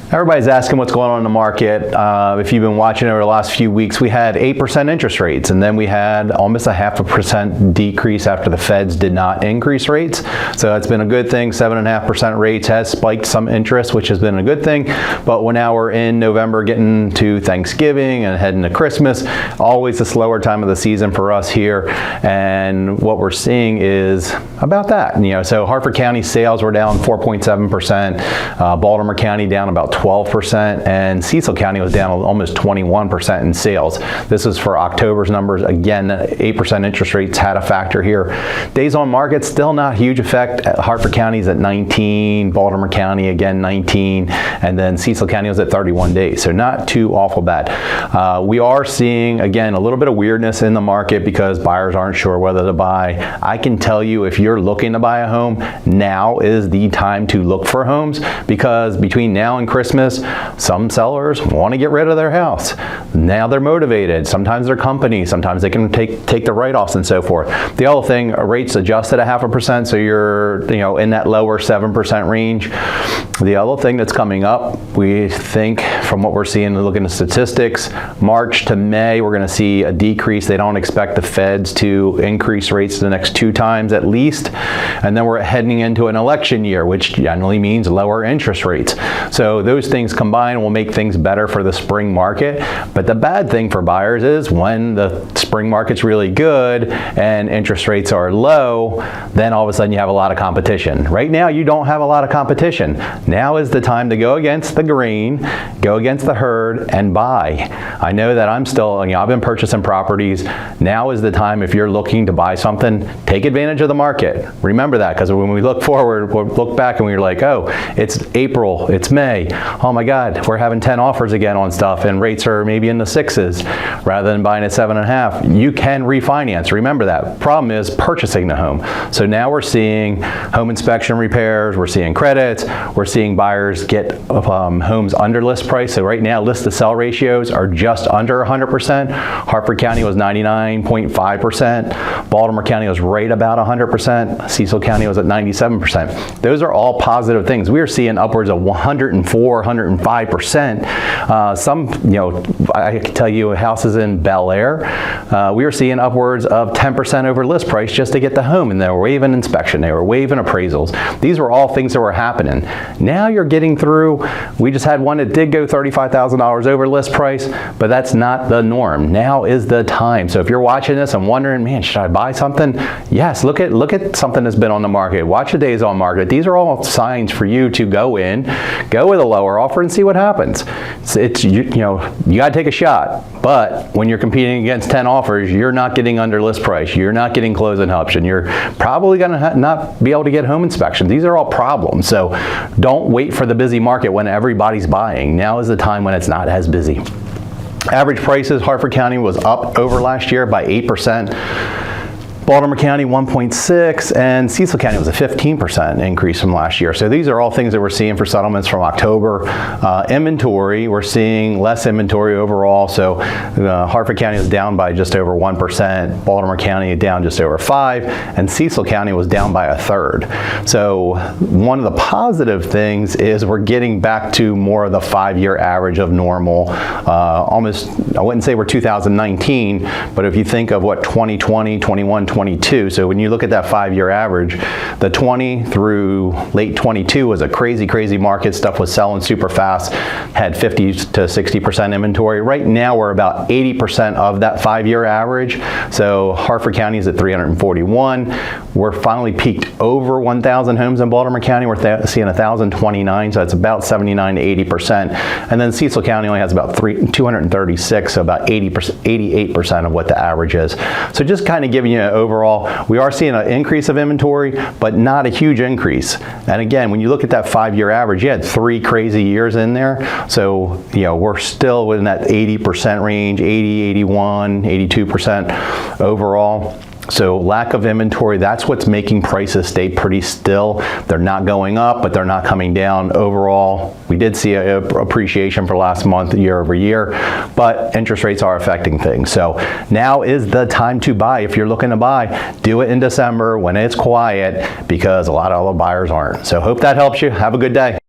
Everybody's asking what's going on in the market. If you've been watching over the last few weeks, we had 8% interest rates, and then we had almost a 0.5% decrease after the Feds did not increase rates. So that's been a good thing. 7.5% rates has spiked some interest, which has been a good thing. But now we're in November, getting to Thanksgiving and heading to Christmas. Always a slower time of the season for us here. And what we're seeing is about that. So Harford County sales were down 4.7%. Baltimore County down about 12%, and Cecil County was down almost 21% in sales. This is for October's numbers. Again, 8% interest rates had a factor here. Days on market, still not a huge effect. Harford County's at 19, Baltimore County again 19, and then Cecil County was at 31 days, so not too awful bad. We are seeing, again, a little bit of weirdness in the market because buyers aren't sure whether to buy. I can tell you, if you're looking to buy a home, now is the time to look for homes, because between now and Christmas, some sellers want to get rid of their house. Now they're motivated. Sometimes they're companies. Sometimes they can take the write-offs and so forth. The other thing, rates adjusted 0.5%, so you're in that lower 7% range. The other thing that's coming up, we think from what we're seeing, looking at statistics, March to May, we're going to see a decrease. They don't expect the Feds to increase rates the next 2 times at least. And then we're heading into an election year, which generally means lower interest rates. So those things combined will make things better for the spring market. But the bad thing for buyers is when the spring market's really good and interest rates are low, then all of a sudden you have a lot of competition. Right now you don't have a lot of competition. Now is the time to go against the grain, go against the herd, and buy. I know that I'm still, I've been purchasing properties. Now is the time, if you're looking to buy something, take advantage of the market. Remember that, because when we look forward, we'll look back and we're like, oh, it's April, it's May. Oh my God, we're having 10 offers again on stuff and rates are maybe in the 6s rather than buying at 7.5. You can refinance. Remember that. Problem is purchasing the home. So now we're seeing home inspection repairs, we're seeing credits, we're seeing buyers get homes under list price. So right now list to sell ratios are just under 100%. Harford County was 99.5%. Baltimore County was right about 100%. Cecil County was at 97%. Those are all positive things. We are seeing upwards of 104, 105%. Some, I can tell you houses in Bel Air, we were seeing upwards of 10% over list price just to get the home, and they were waiving inspection, they were waiving appraisals. These were all things that were happening. Now you're getting through, we just had one that did go $35,000 over list price, but that's not the norm. Now is the time. So if you're watching this and wondering, man, should I buy something? Yes, look at something that's been on the market. Watch the days on market. These are all signs for you to go in, go with a lower offer and see what happens. You got to take a shot, but when you're competing against 10 offers, you're not getting under list price. You're not getting closing option. You're probably going to not be able to get home inspections. These are all problems. So don't wait for the busy market when everybody's buying. Now is the time when it's not as busy. Average prices, Harford County was up over last year by 8%. Baltimore County 1.6, and Cecil County was a 15% increase from last year. So these are all things that we're seeing for settlements from October. Inventory, we're seeing less inventory overall. So Harford County was down by just over 1%, Baltimore County down just over 5%, and Cecil County was down by 1/3. So one of the positive things is we're getting back to more of the 5-year average of normal. Almost, I wouldn't say we're 2019, but if you think of what 2020, 21, 22. So when you look at that 5-year average, the 20 through late 22 was a crazy, crazy market. Stuff was selling super fast, had 50 to 60% inventory. Right now we're about 80% of that 5-year average. So Harford County is at 341. We're finally peaked over 1,000 homes in Baltimore County. We're seeing 1,029, so that's about 79 to 80%. And then Cecil County only has about 236, so about 88% of what the average is. So just kind of giving you an overall, we are seeing an increase of inventory, but not a huge increase. And again, when you look at that 5-year average, you had 3 crazy years in there. So, we're still within that 80% range, 80, 81, 82% overall. So lack of inventory, that's what's making prices stay pretty still. They're not going up, but they're not coming down overall. We did see a appreciation for last month, year over year, but interest rates are affecting things. So now is the time to buy. If you're looking to buy, do it in December when it's quiet, because a lot of other buyers aren't. So hope that helps you. Have a good day.